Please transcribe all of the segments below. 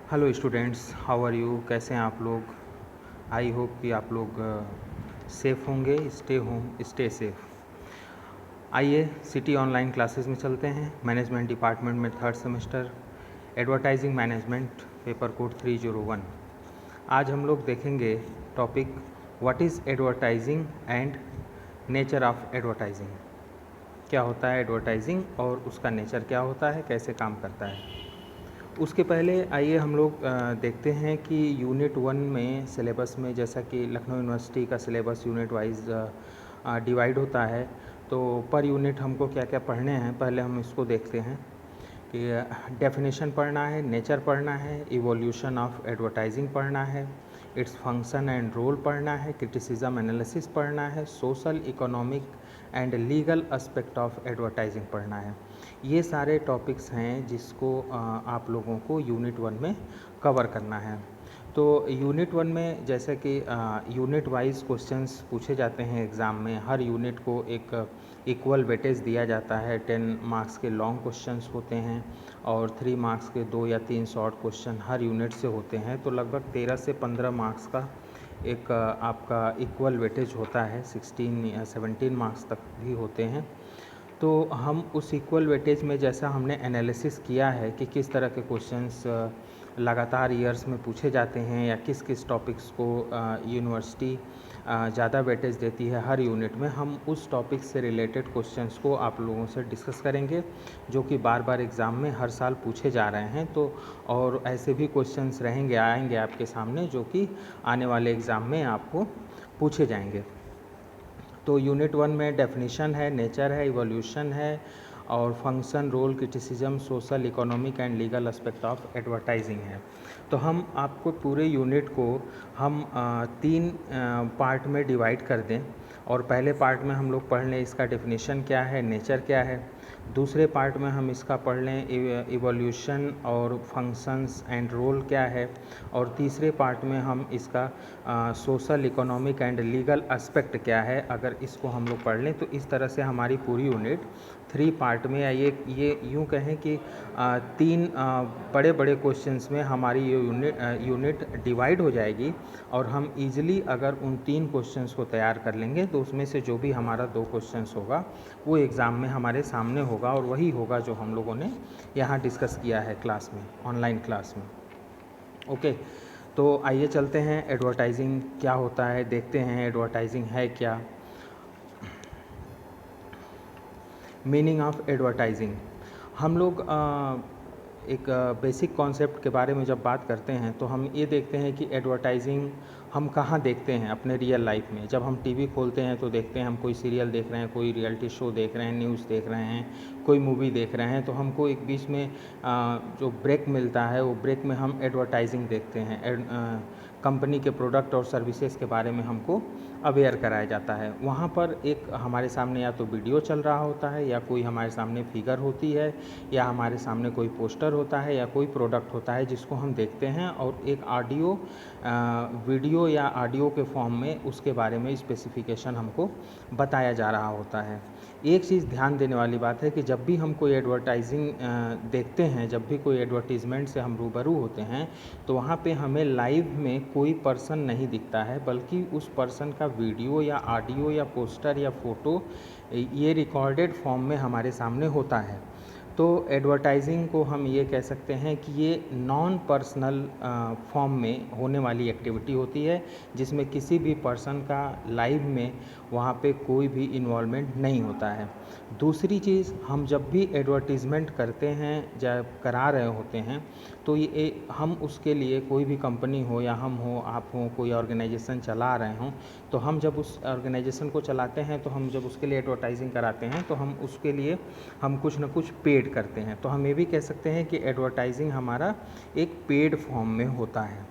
Hello students, how are you? कैसे हैं आप लोग? आई होप कि आप लोग सेफ़ होंगे। Stay safe. आइए सिटी ऑनलाइन क्लासेस में चलते हैं। मैनेजमेंट डिपार्टमेंट में third semester advertising management paper code 301। आज हम लोग देखेंगे topic what is advertising and nature of advertising. क्या होता है एडवर्टाइजिंग और उसका नेचर क्या होता है, कैसे काम करता है। उसके पहले आइए हम लोग देखते हैं कि यूनिट 1 में सिलेबस में, जैसा कि लखनऊ यूनिवर्सिटी का सिलेबस यूनिट वाइज डिवाइड होता है, तो पर यूनिट हमको क्या क्या पढ़ने हैं पहले हम इसको देखते हैं कि डेफिनेशन पढ़ना है, नेचर पढ़ना है, इवोल्यूशन ऑफ एडवर्टाइजिंग पढ़ना है, इट्स फंक्शन एंड रोल पढ़ना है, क्रिटिसिज्म एनालिसिस पढ़ना है, social economic and legal aspect of advertising पढ़ना है। ये सारे टॉपिक्स हैं जिसको आप लोगों को यूनिट 1 में कवर करना है। तो यूनिट 1 में जैसे कि यूनिट वाइज क्वेश्चंस पूछे जाते हैं एग्ज़ाम में। हर यूनिट को एक इक्वल वेटेज दिया जाता है। 10 मार्क्स के लॉन्ग क्वेश्चंस होते हैं और 3 मार्क्स के 2 या 3 शॉर्ट क्वेश्चन हर यूनिट से होते हैं। तो लगभग 13 से 15 मार्क्स का एक आपका इक्वल वेटेज होता है। 16 या 17 मार्क्स तक भी होते हैं। तो हम उस इक्वल वेटेज में जैसा हमने एनालिसिस किया है कि किस तरह के क्वेश्चंस लगातार ईयर्स में पूछे जाते हैं या किस किस टॉपिक्स को यूनिवर्सिटी ज़्यादा वेटेज देती है हर यूनिट में, हम उस टॉपिक से रिलेटेड क्वेश्चंस को आप लोगों से डिस्कस करेंगे जो कि बार बार एग्ज़ाम में हर साल पूछे जा रहे हैं। तो और ऐसे भी क्वेश्चंस आएंगे आपके सामने जो कि आने वाले एग्ज़ाम में आपको पूछे जाएंगे। तो यूनिट 1 में डेफिनेशन है, नेचर है, इवोल्यूशन है और function, role, criticism, social, economic and legal aspect of advertising है। तो हम आपको पूरे यूनिट को हम 3 पार्ट में डिवाइड कर दें और पहले पार्ट में हम लोग पढ़ लें इसका डेफिनेशन क्या है, नेचर क्या है। दूसरे पार्ट में हम इसका पढ़ लें इवोल्यूशन और फंक्शंस एंड रोल क्या है। और तीसरे पार्ट में हम इसका social, economic and legal aspect क्या है। अगर इसको हम लोग पढ़ लें तो इस तरह से हमारी पूरी यूनिट 3 पार्ट में, या ये यूँ कहें कि 3 बड़े बड़े क्वेश्चंस में हमारी ये यूनिट डिवाइड हो जाएगी। और हम इजीली अगर उन 3 क्वेश्चंस को तैयार कर लेंगे तो उसमें से जो भी हमारा 2 क्वेश्चंस होगा वो एग्ज़ाम में हमारे सामने होगा और वही होगा जो हम लोगों ने यहाँ डिस्कस किया है क्लास में, ऑनलाइन क्लास में। ओके, तो आइए चलते हैं एडवर्टाइजिंग क्या होता है, देखते हैं एडवर्टाइजिंग है क्या। मीनिंग ऑफ एडवर्टाइजिंग, हम लोग एक बेसिक कॉन्सेप्ट के बारे में जब बात करते हैं तो हम ये देखते हैं कि एडवर्टाइजिंग हम कहाँ देखते हैं अपने रियल लाइफ में। जब हम टीवी खोलते हैं तो देखते हैं हम कोई सीरियल देख रहे हैं, कोई रियलिटी शो देख रहे हैं, न्यूज़ देख रहे हैं, कोई मूवी देख रहे हैं, तो हमको एक बीच में जो ब्रेक मिलता है वो ब्रेक में हम एडवर्टाइजिंग देखते हैं। कंपनी के प्रोडक्ट और सर्विसेज के बारे में हमको अवेयर कराया जाता है। वहाँ पर एक हमारे सामने या तो वीडियो चल रहा होता है या कोई हमारे सामने फिगर होती है या हमारे सामने कोई पोस्टर होता है या कोई प्रोडक्ट होता है जिसको हम देखते हैं और एक वीडियो या ऑडियो के फॉर्म में उसके बारे में स्पेसिफिकेशन हमको बताया जा रहा होता है। एक चीज़ ध्यान देने वाली बात है कि जब भी हम कोई एडवर्टाइजिंग देखते हैं, जब भी कोई एडवर्टीज़मेंट से हम रूबरू होते हैं तो वहाँ पे हमें लाइव में कोई पर्सन नहीं दिखता है, बल्कि उस पर्सन का वीडियो या ऑडियो या पोस्टर या फ़ोटो ये रिकॉर्डेड फॉर्म में हमारे सामने होता है। तो एडवर्टाइजिंग को हम ये कह सकते हैं कि ये नॉन पर्सनल फॉर्म में होने वाली एक्टिविटी होती है जिसमें किसी भी पर्सन का लाइव में वहाँ पे कोई भी इन्वॉल्वमेंट नहीं होता है। दूसरी चीज़, हम जब भी एडवर्टीज़मेंट करते हैं, जब करा रहे होते हैं, तो ये हम उसके लिए, कोई भी कंपनी हो या हम हो, आप हो, कोई ऑर्गेनाइजेशन चला रहे हों, तो हम जब उस ऑर्गेनाइजेशन को चलाते हैं तो हम जब उसके लिए एडवर्टाइजिंग कराते हैं तो हम उसके लिए हम कुछ ना कुछ पेड करते हैं। तो हम ये भी कह सकते हैं कि एडवर्टाइजिंग हमारा एक पेड फॉर्म में होता है,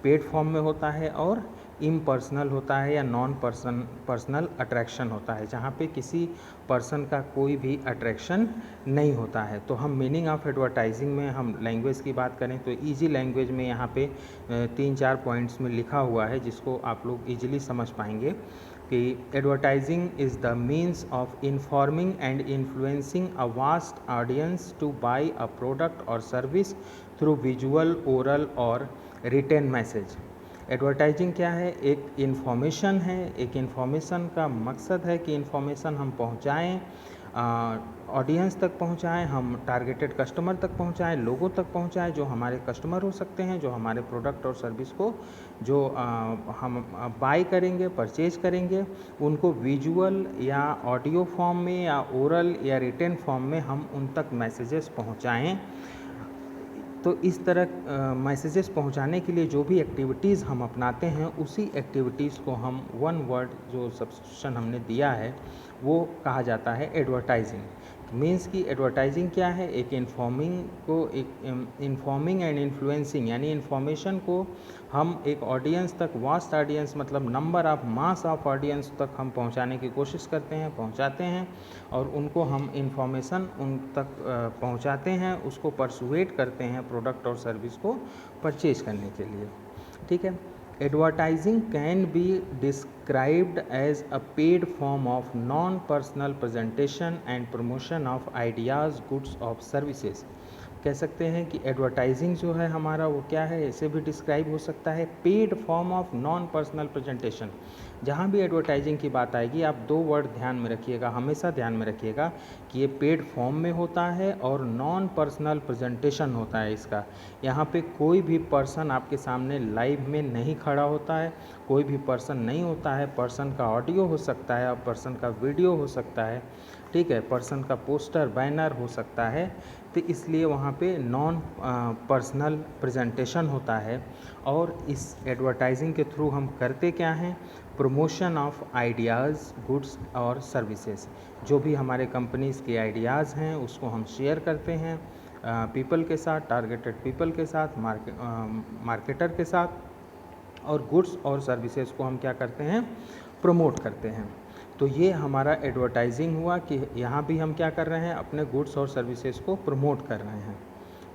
पेड फॉर्म में होता है और इम्पर्सनल होता है या नॉन पर्सनल अट्रैक्शन होता है, जहाँ पे किसी पर्सन का कोई भी अट्रैक्शन नहीं होता है। तो हम मीनिंग ऑफ एडवर्टाइजिंग में हम लैंग्वेज की बात करें तो इजी लैंग्वेज में यहाँ पे 3-4 पॉइंट्स में लिखा हुआ है जिसको आप लोग इजीली समझ पाएंगे कि advertising is the means of informing and influencing a vast audience two by a product और सर्विस थ्रू विजुअल, ओरल और रिटेन मैसेज। एडवर्टाइजिंग क्या है? एक इन्फॉर्मेशन है। एक इन्फॉर्मेशन का मकसद है कि इन्फॉर्मेशन हम पहुंचाएं, ऑडियंस तक पहुंचाएं, हम टारगेटेड कस्टमर तक पहुंचाएं, लोगों तक पहुंचाएं जो हमारे कस्टमर हो सकते हैं, जो हमारे प्रोडक्ट और सर्विस को जो हम बाय करेंगे, परचेज करेंगे, उनको विजुअल या ऑडियो फॉर्म में या ओरल या रिटेन फॉर्म में हम उन तक मैसेजेस पहुंचाएं। तो इस तरह मैसेजेस पहुंचाने के लिए जो भी एक्टिविटीज़ हम अपनाते हैं, उसी एक्टिविटीज़ को हम वन वर्ड जो सब्स्टिट्यूशन हमने दिया है वो कहा जाता है एडवर्टाइजिंग। मीन्स कि एडवर्टाइजिंग क्या है? एक इन्फॉर्मिंग एंड इन्फ्लुएंसिंग, यानी इन्फॉर्मेशन को हम एक ऑडियंस तक, वास्ट ऑडियंस मतलब number of mass of audience तक हम पहुंचाने की कोशिश करते हैं, पहुंचाते हैं, और उनको हम इन्फॉर्मेशन उन तक पहुंचाते हैं, उसको परसुएट करते हैं प्रोडक्ट और सर्विस को परचेज करने के लिए। ठीक है। Advertising can be described as a paid form of non-personal presentation and promotion of ideas, goods or services। कह सकते हैं कि एडवर्टाइजिंग जो है हमारा वो क्या है, ऐसे भी डिस्क्राइब हो सकता है, paid form of non personal presentation. जहाँ भी एडवर्टाइजिंग की बात आएगी आप दो वर्ड ध्यान में रखिएगा, हमेशा ध्यान में रखिएगा कि ये पेड फॉर्म में होता है और नॉन पर्सनल प्रेजेंटेशन होता है इसका। यहाँ पे कोई भी पर्सन आपके सामने लाइव में नहीं खड़ा होता है, कोई भी पर्सन नहीं होता है, पर्सन का ऑडियो हो सकता है और पर्सन का वीडियो हो सकता है। ठीक है, पर्सन का पोस्टर, बैनर हो सकता है। तो इसलिए वहाँ पे नॉन पर्सनल प्रेजेंटेशन होता है। और इस एडवर्टाइजिंग के थ्रू हम करते क्या हैं? प्रमोशन ऑफ आइडियाज़, गुड्स और सर्विसेज। जो भी हमारे कंपनीज़ के आइडियाज़ हैं उसको हम शेयर करते हैं पीपल के साथ, टारगेटेड पीपल के साथ, मार्केटर के साथ, और गुड्स और सर्विसेज को हम क्या करते हैं? प्रमोट करते हैं। तो ये हमारा एडवर्टाइजिंग हुआ कि यहाँ भी हम क्या कर रहे हैं? अपने गुड्स और सर्विसेज को प्रमोट कर रहे हैं।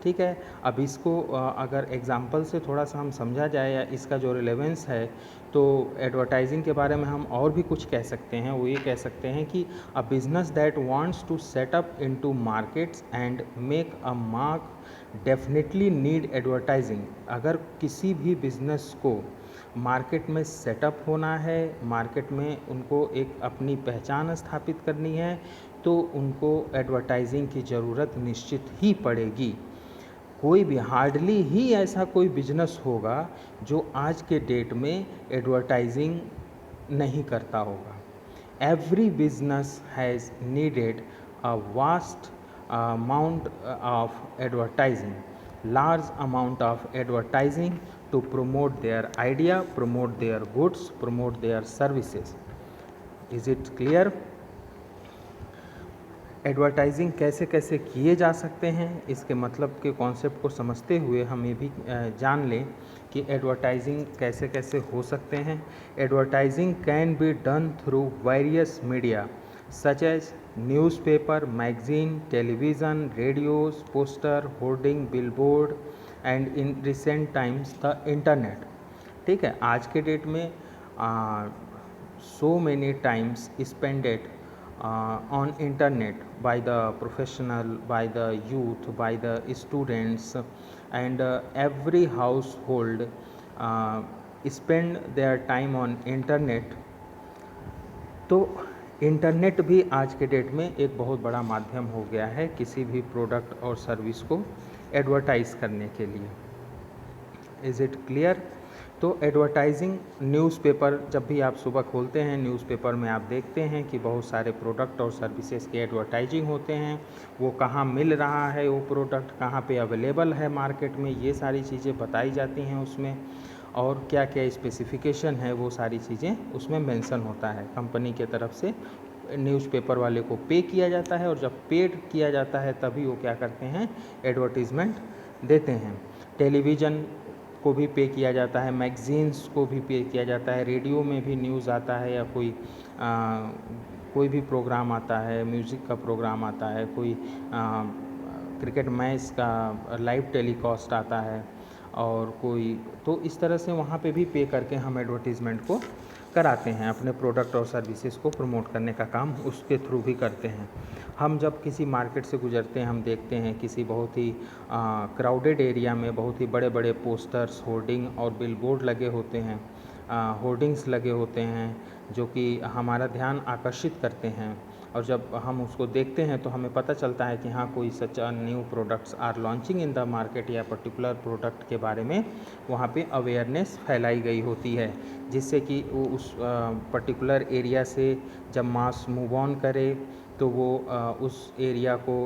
ठीक है। अब इसको अगर एग्जांपल से थोड़ा सा हम समझा जाए या इसका जो रिलेवेंस है, तो एडवर्टाइजिंग के बारे में हम और भी कुछ कह सकते हैं। वो ये कह सकते हैं कि a business that wants to set up into markets and make a mark definitely need advertising. अगर किसी भी बिजनेस को मार्केट में सेटअप होना है, मार्केट में उनको एक अपनी पहचान स्थापित करनी है, तो उनको एडवर्टाइजिंग की ज़रूरत निश्चित ही पड़ेगी। कोई भी, हार्डली ही ऐसा कोई बिजनेस होगा जो आज के डेट में एडवर्टाइजिंग नहीं करता होगा। Every business has needed a vast amount of advertising, large amount of advertising to promote their idea, promote their goods, promote their services. Is it clear? Advertising कैसे कैसे किए जा सकते हैं, इसके मतलब के कॉन्सेप्ट को समझते हुए हम ये भी जान लें कि एडवर्टाइजिंग कैसे कैसे हो सकते हैं। Advertising can be done through various media such as newspaper, magazine, television, radios, poster, hoarding, billboard and in recent times the internet। ठीक है, आज के डेट में so many times spent on internet by the professional, by the youth, by the students, and every household spend their time on internet। तो internet भी आज के date में एक बहुत बड़ा माध्यम हो गया है किसी भी प्रोडक्ट और सर्विस को एडवर्टाइज़ करने के लिए। Is it clear? तो एडवर्टाइजिंग, न्यूज़पेपर, जब भी आप सुबह खोलते हैं न्यूज़पेपर में आप देखते हैं कि बहुत सारे प्रोडक्ट और सर्विसेज के एडवर्टाइजिंग होते हैं। वो कहाँ मिल रहा है, वो प्रोडक्ट कहाँ पे अवेलेबल है मार्केट में, ये सारी चीज़ें बताई जाती हैं उसमें, और क्या क्या स्पेसिफिकेशन है वो सारी चीज़ें उसमें मेंशन होता है। कंपनी के तरफ से न्यूज़पेपर वाले को पे किया जाता है, और जब पेड किया जाता है तभी वो क्या करते हैं? एडवर्टीज़मेंट देते हैं। टेलीविज़न को भी पे किया जाता है, मैगज़ीन्स को भी पे किया जाता है, रेडियो में भी न्यूज़ आता है, या कोई भी प्रोग्राम आता है, म्यूज़िक का प्रोग्राम आता है, कोई क्रिकेट मैच का लाइव टेलीकास्ट आता है, और कोई, तो इस तरह से वहाँ पे भी पे करके हम एडवर्टीज़मेंट को कराते हैं, अपने प्रोडक्ट और सर्विसेज को प्रमोट करने का काम उसके थ्रू भी करते हैं। हम जब किसी मार्केट से गुजरते हैं, हम देखते हैं किसी बहुत ही क्राउडेड एरिया में बहुत ही बड़े बड़े पोस्टर्स, होर्डिंग और बिलबोर्ड लगे होते हैं, होर्डिंग्स लगे होते हैं जो कि हमारा ध्यान आकर्षित करते हैं, और जब हम उसको देखते हैं तो हमें पता चलता है कि हाँ, कोई such new products are launching in the market, या पर्टिकुलर प्रोडक्ट के बारे में वहाँ पे अवेयरनेस फैलाई गई होती है, जिससे कि वो उस पर्टिकुलर एरिया से जब मास मूव ऑन करे तो वो उस एरिया को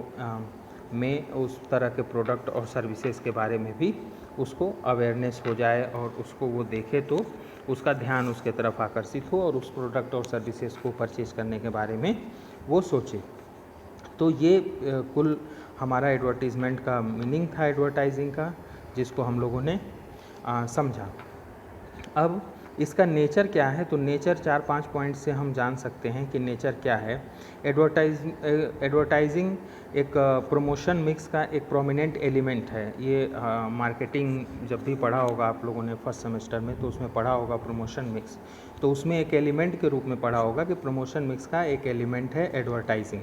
में उस तरह के प्रोडक्ट और सर्विसेज के बारे में भी उसको अवेयरनेस हो जाए, और उसको वो देखे तो उसका ध्यान उसके तरफ आकर्षित हो और उस प्रोडक्ट और सर्विसेज को परचेज़ करने के बारे में वो सोचे। तो ये कुल हमारा एडवर्टीज़मेंट का मीनिंग था एडवर्टाइजिंग का, जिसको हम लोगों ने समझा। अब इसका नेचर क्या है, तो नेचर 4-5 पॉइंट से हम जान सकते हैं कि नेचर क्या है। एडवर्टाइजिंग एक प्रमोशन मिक्स का एक प्रोमिनेंट एलिमेंट है। ये मार्केटिंग जब भी पढ़ा होगा आप लोगों ने फर्स्ट सेमेस्टर में, तो उसमें पढ़ा होगा प्रमोशन मिक्स, तो उसमें एक एलिमेंट के रूप में पढ़ा होगा कि प्रमोशन मिक्स का एक एलिमेंट है एडवर्टाइजिंग।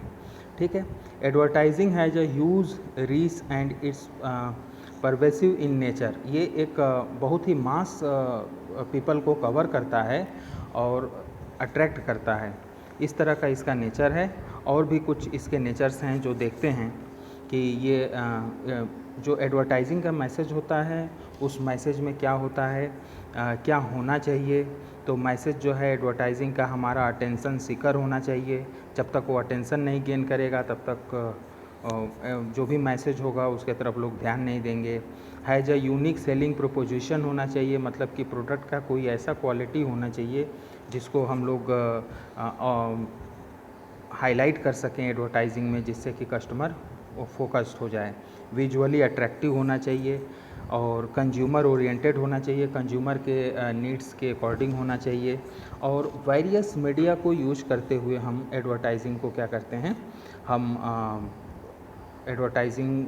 ठीक है, advertising has a huge reach and it's pervasive in nature. ये एक बहुत ही मास पीपल को कवर करता है और अट्रैक्ट करता है, इस तरह का इसका नेचर है। और भी कुछ इसके नेचर्स हैं जो देखते हैं कि ये जो एडवर्टाइजिंग का मैसेज होता है, उस मैसेज में क्या होता है, क्या होना चाहिए। तो मैसेज जो है एडवर्टाइजिंग का हमारा अटेंशन सीकर होना चाहिए। जब तक वो अटेंशन नहीं गेन करेगा तब तक जो भी मैसेज होगा उसके तरफ लोग ध्यान नहीं देंगे। Has a unique selling proposition होना चाहिए, मतलब कि प्रोडक्ट का कोई ऐसा क्वालिटी होना चाहिए जिसको हम लोग हाईलाइट कर सकें एडवर्टाइजिंग में, जिससे कि कस्टमर फोकस्ड हो जाए। विजुअली अट्रैक्टिव होना चाहिए और कंज्यूमर ओरिएंटेड होना चाहिए, कंज्यूमर के नीड्स के अकॉर्डिंग होना चाहिए। और वेरियस मीडिया को यूज करते हुए हम एडवर्टाइजिंग को क्या करते हैं, हम एडवर्टाइजिंग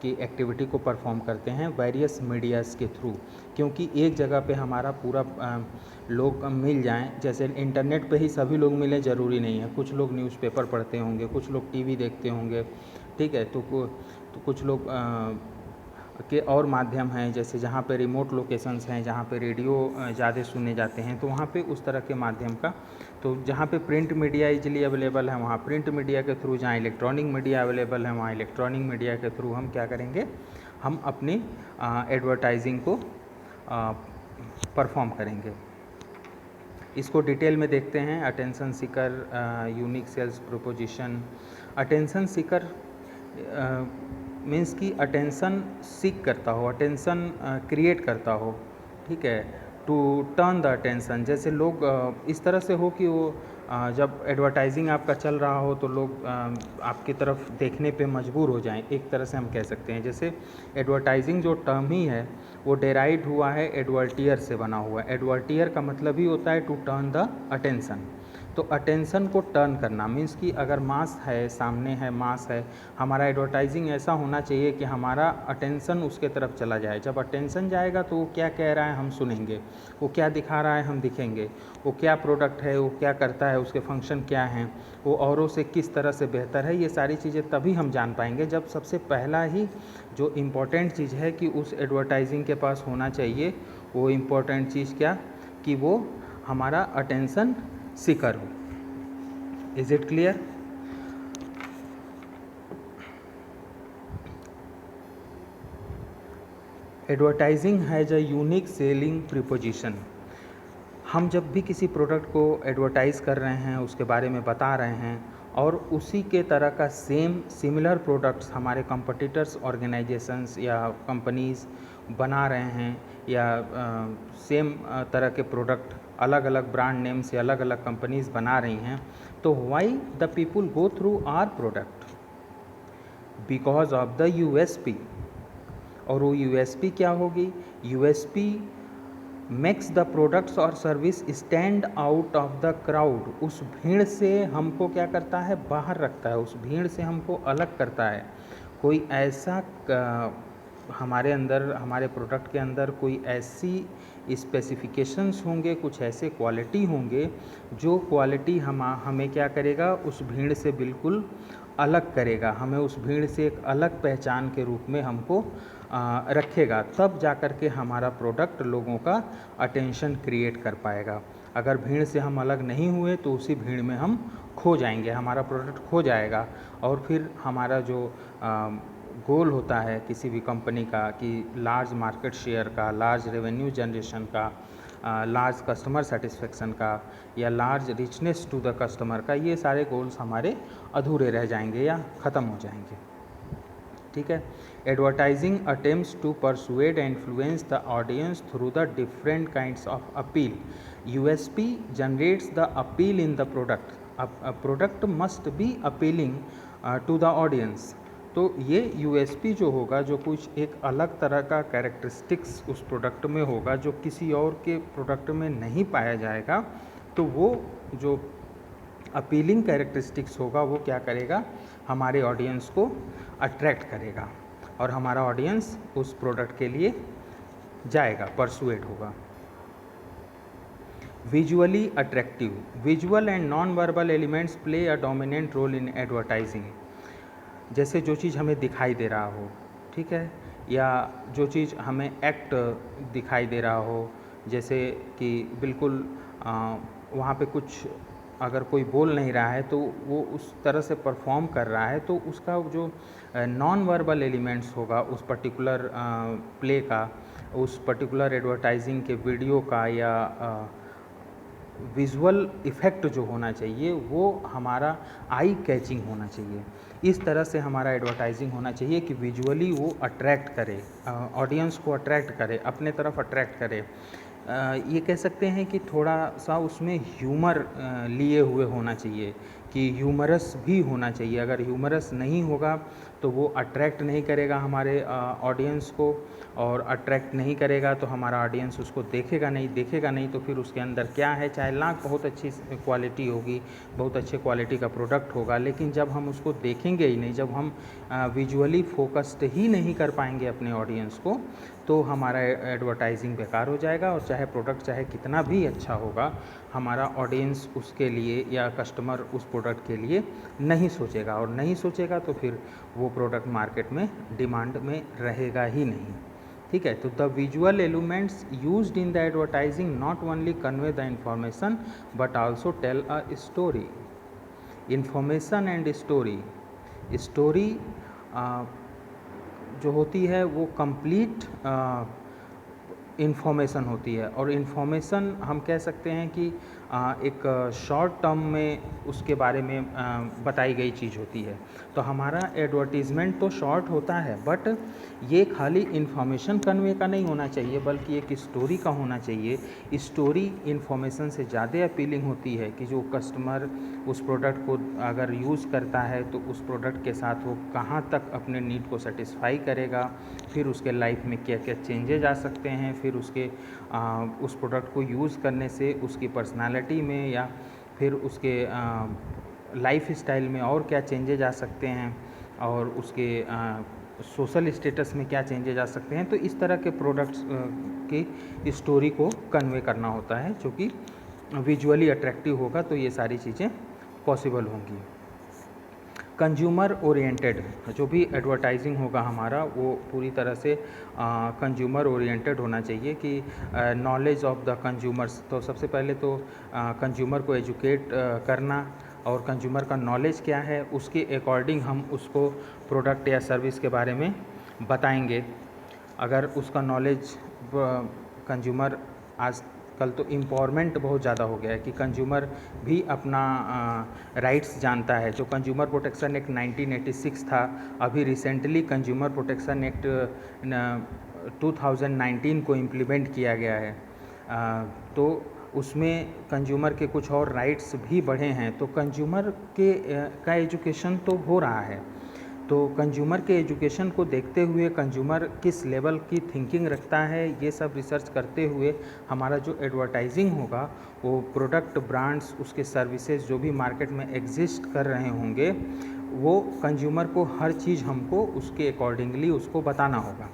की एक्टिविटी को परफॉर्म करते हैं वेरियस मीडियाज़ के थ्रू, क्योंकि एक जगह पे हमारा पूरा लोग मिल जाएं। जैसे इंटरनेट पे ही सभी लोग मिलें ज़रूरी नहीं है, कुछ लोग न्यूज़पेपर पढ़ते होंगे, कुछ लोग टीवी देखते होंगे, ठीक है, तो कुछ लोग के और माध्यम हैं, जैसे जहाँ पे रिमोट लोकेशंस हैं, जहाँ पे रेडियो ज़्यादा सुने जाते हैं, तो वहाँ पे उस तरह के माध्यम का। तो जहाँ पे प्रिंट मीडिया इजीली अवेलेबल है वहाँ प्रिंट मीडिया के थ्रू, जहाँ इलेक्ट्रॉनिक मीडिया अवेलेबल है वहाँ इलेक्ट्रॉनिक मीडिया के थ्रू हम क्या करेंगे, हम अपनी एडवर्टाइजिंग को परफॉर्म करेंगे। इसको डिटेल में देखते हैं। Attention seeker, unique sales proposition. Attention seeker means कि अटेंशन सीक करता हो, अटेंशन क्रिएट करता हो, ठीक है, टू टर्न द अटेंशन। जैसे लोग इस तरह से हो कि वो जब एडवर्टाइजिंग आपका चल रहा हो तो लोग आपकी तरफ देखने पे मजबूर हो जाएं, एक तरह से हम कह सकते हैं। जैसे एडवर्टाइजिंग जो टर्म ही है वो डेराइव हुआ है एडवर्टियर से बना हुआ है। एडवर्टियर का मतलब ही होता है टू टर्न द अटेंशन। तो अटेंशन को टर्न करना मीन्स कि अगर मास है, सामने है, मास है, हमारा एडवर्टाइजिंग ऐसा होना चाहिए कि हमारा अटेंशन उसके तरफ चला जाए। जब अटेंशन जाएगा तो वो क्या कह रहा है हम सुनेंगे, वो क्या दिखा रहा है हम दिखेंगे, वो क्या प्रोडक्ट है, वो क्या करता है, उसके फंक्शन क्या हैं, वो औरों से किस तरह से बेहतर है, ये सारी चीज़ें तभी हम जान पाएंगे जब सबसे पहला ही जो इम्पोर्टेंट चीज़ है कि उस एडवर्टाइजिंग के पास होना चाहिए, वो इम्पोर्टेंट चीज़ क्या, कि वो हमारा अटेंशन सीकर हो। Is it clear? Advertising has a unique selling preposition. हम जब भी किसी प्रोडक्ट को एडवर्टाइज़ कर रहे हैं, उसके बारे में बता रहे हैं, और उसी के तरह का सेम सिमिलर प्रोडक्ट्स हमारे कंपटीटर्स ऑर्गेनाइजेशंस या कंपनीज़ बना रहे हैं, या सेम तरह के प्रोडक्ट अलग अलग ब्रांड नेम से अलग अलग कंपनीज़ बना रही हैं, तो why the people go through our product? Because of the USP. और वो यूएसपी क्या होगी? यूएसपी मेक्स द प्रोडक्ट्स और service stand out of the crowd. उस भीड़ से हमको क्या करता है? बाहर रखता है, उस भीड़ से हमको अलग करता है। कोई ऐसा हमारे अंदर, हमारे प्रोडक्ट के अंदर कोई ऐसी स्पेसिफिकेशंस होंगे, कुछ ऐसे क्वालिटी होंगे जो क्वालिटी हमें क्या करेगा, उस भीड़ से बिल्कुल अलग करेगा, हमें उस भीड़ से एक अलग पहचान के रूप में हमको रखेगा, तब जा कर के हमारा प्रोडक्ट लोगों का अटेंशन क्रिएट कर पाएगा। अगर भीड़ से हम अलग नहीं हुए तो उसी भीड़ में हम खो जाएंगे, हमारा प्रोडक्ट खो जाएगा, और फिर हमारा जो गोल होता है किसी भी कंपनी का कि लार्ज मार्केट शेयर का, लार्ज रेवेन्यू जनरेशन का, लार्ज कस्टमर सेटिस्फेक्शन का, या large richness to the customer का, ये सारे गोल्स हमारे अधूरे रह जाएंगे या ख़त्म हो जाएंगे। ठीक है। Advertising attempts to persuade and influence the audience through the different kinds of appeal. USP generates the appeal in the product. A product must be appealing to the audience. तो ये USP जो होगा, जो कुछ एक अलग तरह का कैरेक्टरिस्टिक्स उस प्रोडक्ट में होगा जो किसी और के प्रोडक्ट में नहीं पाया जाएगा, तो वो जो अपीलिंग कैरेक्टरिस्टिक्स होगा वो क्या करेगा, हमारे ऑडियंस को अट्रैक्ट करेगा और हमारा ऑडियंस उस प्रोडक्ट के लिए जाएगा, परसुएड होगा। Visually attractive. Visual and non verbal elements play a dominant role in advertising. जैसे जो चीज़ हमें दिखाई दे रहा हो, ठीक है, या जो चीज़ हमें एक्ट दिखाई दे रहा हो, जैसे कि बिल्कुल वहाँ पे कुछ अगर कोई बोल नहीं रहा है तो वो उस तरह से परफॉर्म कर रहा है, तो उसका जो नॉन वर्बल एलिमेंट्स होगा उस पर्टिकुलर प्ले का, उस पर्टिकुलर एडवर्टाइजिंग के वीडियो का, या विजुअल इफ़ेक्ट जो होना चाहिए वो हमारा आई कैचिंग होना चाहिए। इस तरह से हमारा एडवर्टाइजिंग होना चाहिए कि विजुअली वो अट्रैक्ट करे, ऑडियंस को अट्रैक्ट करे, अपने तरफ अट्रैक्ट करे। ये कह सकते हैं कि थोड़ा सा उसमें ह्यूमर लिए हुए होना चाहिए, कि ह्यूमरस भी होना चाहिए। अगर ह्यूमरस नहीं होगा तो वो अट्रैक्ट नहीं करेगा हमारे ऑडियंस को, और अट्रैक्ट नहीं करेगा तो हमारा ऑडियंस उसको देखेगा नहीं तो फिर उसके अंदर क्या है, चाहे लाख बहुत अच्छी क्वालिटी होगी, बहुत अच्छे क्वालिटी का प्रोडक्ट होगा, लेकिन जब हम उसको देखेंगे ही नहीं, जब हम विजुअली फोकस्ड ही नहीं कर पाएंगे अपने ऑडियंस को, तो हमारा एडवर्टाइजिंग बेकार हो जाएगा। और चाहे प्रोडक्ट चाहे कितना भी अच्छा होगा, हमारा ऑडियंस उसके लिए या कस्टमर उस प्रोडक्ट के लिए नहीं सोचेगा, और नहीं सोचेगा तो फिर वो प्रोडक्ट मार्केट में डिमांड में रहेगा ही नहीं। ठीक है। तो the visual elements used in the advertising not only convey the information but also tell a story. Information and story. Story जो होती है वो कंप्लीट इन्फॉर्मेशन होती है, और इन्फॉर्मेशन हम कह सकते हैं कि एक शॉर्ट टर्म में उसके बारे में बताई गई चीज़ होती है। तो हमारा एडवर्टीज़मेंट तो शॉर्ट होता है, बट ये खाली इन्फॉर्मेशन कन्वे का नहीं होना चाहिए, बल्कि एक स्टोरी का होना चाहिए। स्टोरी इन्फॉर्मेशन से ज़्यादा अपीलिंग होती है, कि जो कस्टमर उस प्रोडक्ट को अगर यूज़ करता है तो उस प्रोडक्ट के साथ वो कहाँ तक अपने नीड को सेटिस्फाई करेगा, फिर उसके लाइफ में क्या क्या चेंजेज आ सकते हैं, फिर उसके उस प्रोडक्ट को यूज़ करने से उसकी पर्सनालिटी में या फिर उसके लाइफ स्टाइल में और क्या चेंजेज आ सकते हैं, और उसके सोशल स्टेटस में क्या चेंजेज आ सकते हैं। तो इस तरह के प्रोडक्ट्स की स्टोरी को कन्वे करना होता है, जो कि विजुअली अट्रैक्टिव होगा, तो ये सारी चीज़ें पॉसिबल होंगी। Consumer oriented. जो भी एडवर्टाइजिंग होगा हमारा वो पूरी तरह से कंज्यूमर ओरिएंटेड होना चाहिए, कि नॉलेज ऑफ द कंज्यूमर्स। तो सबसे पहले तो कंज्यूमर को एजुकेट करना, और कंज्यूमर का नॉलेज क्या है उसके अकॉर्डिंग हम उसको प्रोडक्ट या सर्विस के बारे में बताएंगे। अगर उसका नॉलेज कंज्यूमर, आजकल तो एम्पावरमेंट बहुत ज़्यादा हो गया है कि कंज्यूमर भी अपना राइट्स जानता है। जो कंज्यूमर प्रोटेक्शन एक्ट 1986 था, अभी रिसेंटली कंज्यूमर प्रोटेक्शन एक्ट 2019 को इम्प्लीमेंट किया गया है, तो उसमें कंज्यूमर के कुछ और राइट्स भी बढ़े हैं। तो कंज्यूमर का एजुकेशन तो हो रहा है, तो कंज्यूमर के एजुकेशन को देखते हुए कंज्यूमर किस लेवल की थिंकिंग रखता है, ये सब रिसर्च करते हुए हमारा जो एडवर्टाइजिंग होगा वो प्रोडक्ट, ब्रांड्स, उसके सर्विसेज जो भी मार्केट में एग्जिस्ट कर रहे होंगे, वो कंज्यूमर को हर चीज़ हमको उसके अकॉर्डिंगली उसको बताना होगा।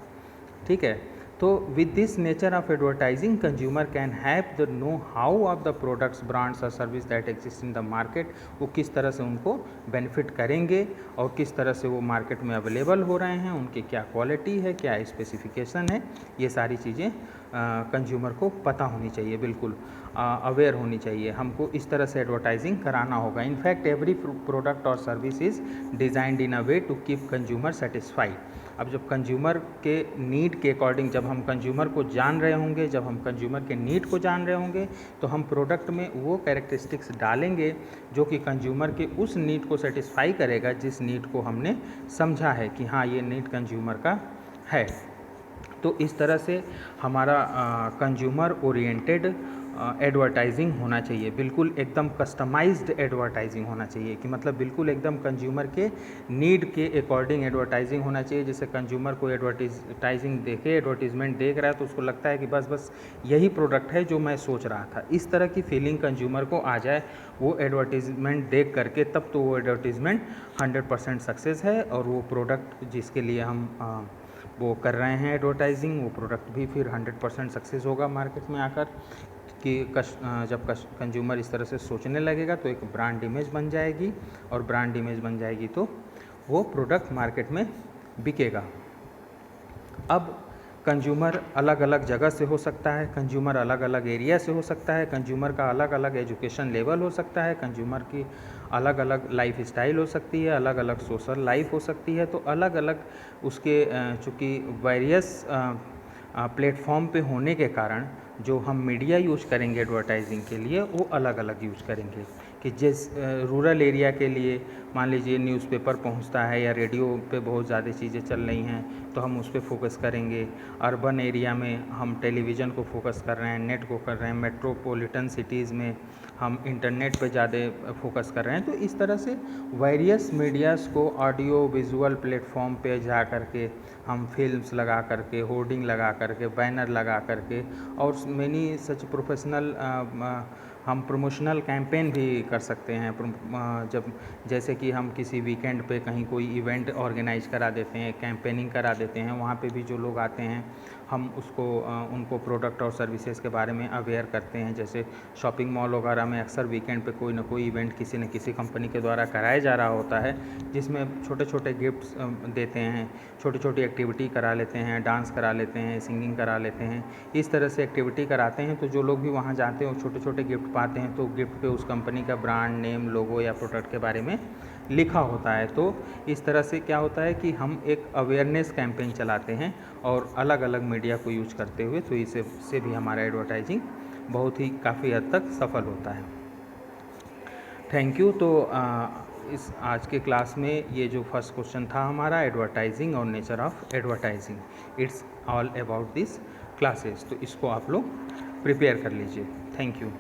ठीक है। तो with this nature of advertising consumer can have the know how of the products brands और service that exist in the market, वो किस तरह से उनको बेनिफिट करेंगे और किस तरह से वो मार्केट में अवेलेबल हो रहे हैं, उनकी क्या क्वालिटी है, क्या स्पेसिफिकेशन है, ये सारी चीज़ें कंज्यूमर को पता होनी चाहिए, बिल्कुल अवेयर होनी चाहिए। हमको इस तरह से एडवर्टाइजिंग कराना होगा। इनफैक्ट एवरी प्रोडक्ट और service is designed in a way to keep consumer satisfied. अब जब कंज्यूमर के नीड के अकॉर्डिंग, जब हम कंज्यूमर को जान रहे होंगे, जब हम कंज्यूमर के नीड को जान रहे होंगे, तो हम प्रोडक्ट में वो कैरेक्टरिस्टिक्स डालेंगे जो कि कंज्यूमर के उस नीड को सेटिस्फाई करेगा जिस नीड को हमने समझा है कि हाँ ये नीड कंज्यूमर का है। तो इस तरह से हमारा कंज्यूमर ओरिएंटेड एडवर्टाइजिंग होना चाहिए, बिल्कुल एकदम कस्टमाइज्ड एडवर्टाइजिंग होना चाहिए, कि मतलब बिल्कुल एकदम कंज्यूमर के नीड के अकॉर्डिंग एडवर्टाइजिंग होना चाहिए। जैसे कंज्यूमर को एडवर्टाइजिंग देखे, एडवर्टीजमेंट देख रहा है तो उसको लगता है कि बस यही प्रोडक्ट है जो मैं सोच रहा था, इस तरह की फीलिंग कंज्यूमर को आ जाए वो एडवर्टीजमेंट देख करके, तब तो वो एडवर्टीजमेंट 100% सक्सेस है और वो प्रोडक्ट जिसके लिए हम वो कर रहे हैं एडवर्टाइजिंग, वो प्रोडक्ट भी फिर 100% सक्सेस होगा मार्केट में आकर, कि जब कंज्यूमर इस तरह से सोचने लगेगा तो एक ब्रांड इमेज बन जाएगी, और ब्रांड इमेज बन जाएगी तो वो प्रोडक्ट मार्केट में बिकेगा। अब कंज्यूमर अलग अलग जगह से हो सकता है, कंज्यूमर अलग अलग एरिया से हो सकता है, कंज्यूमर का अलग अलग एजुकेशन लेवल हो सकता है, कंज्यूमर की अलग अलग लाइफ स्टाइल हो सकती है, अलग अलग सोशल लाइफ हो सकती है। तो अलग अलग उसके चूँकि वेरियस प्लेटफॉर्म पे होने के कारण जो हम मीडिया यूज करेंगे एडवर्टाइजिंग के लिए वो अलग अलग यूज करेंगे। कि जिस रूरल एरिया के लिए मान लीजिए न्यूज़पेपर पहुंचता है या रेडियो पे बहुत ज़्यादा चीज़ें चल रही हैं तो हम उस पर फोकस करेंगे। अर्बन एरिया में हम टेलीविज़न को फोकस कर रहे हैं, नेट को कर रहे हैं, मेट्रोपॉलिटन सिटीज़ में हम इंटरनेट पे ज़्यादा फोकस कर रहे हैं। तो इस तरह से वेरियस मीडियाज़ को ऑडियो विजुअल प्लेटफॉर्म पे जा करके हम फिल्म्स लगा करके, होर्डिंग लगा करके, बैनर लगा करके और मेनी सच प्रोफेशनल हम प्रमोशनल कैंपेन भी कर सकते हैं। जब जैसे कि हम किसी वीकेंड पे कहीं कोई इवेंट ऑर्गेनाइज करा देते हैं, कैंपेनिंग करा देते हैं, वहाँ पे भी जो लोग आते हैं हम उसको उनको प्रोडक्ट और सर्विसेज के बारे में अवेयर करते हैं। जैसे शॉपिंग मॉल वगैरह में अक्सर वीकेंड पे कोई ना कोई इवेंट किसी न किसी कंपनी के द्वारा कराया जा रहा होता है, जिसमें छोटे छोटे गिफ्ट्स देते हैं, छोटी छोटी एक्टिविटी करा लेते हैं, डांस करा लेते हैं, सिंगिंग करा लेते हैं। इस तरह से एक्टिविटी कराते हैं तो जो लोग भी वहाँ जाते हैं वो छोटे छोटे गिफ्ट पाते हैं। तो गिफ्ट पे उस कंपनी का ब्रांड नेम, लोगो या प्रोडक्ट के बारे में लिखा होता है। तो इस तरह से क्या होता है कि हम एक अवेयरनेस कैंपेन चलाते हैं और अलग अलग मीडिया को यूज करते हुए, तो इससे भी हमारा एडवर्टाइजिंग बहुत ही काफ़ी हद तक सफल होता है। Thank you. तो इस आज के क्लास में ये जो फर्स्ट क्वेश्चन था हमारा एडवर्टाइजिंग और nature of advertising, it's all about this classes. तो इसको आप लोग प्रिपेयर कर लीजिए। Thank you.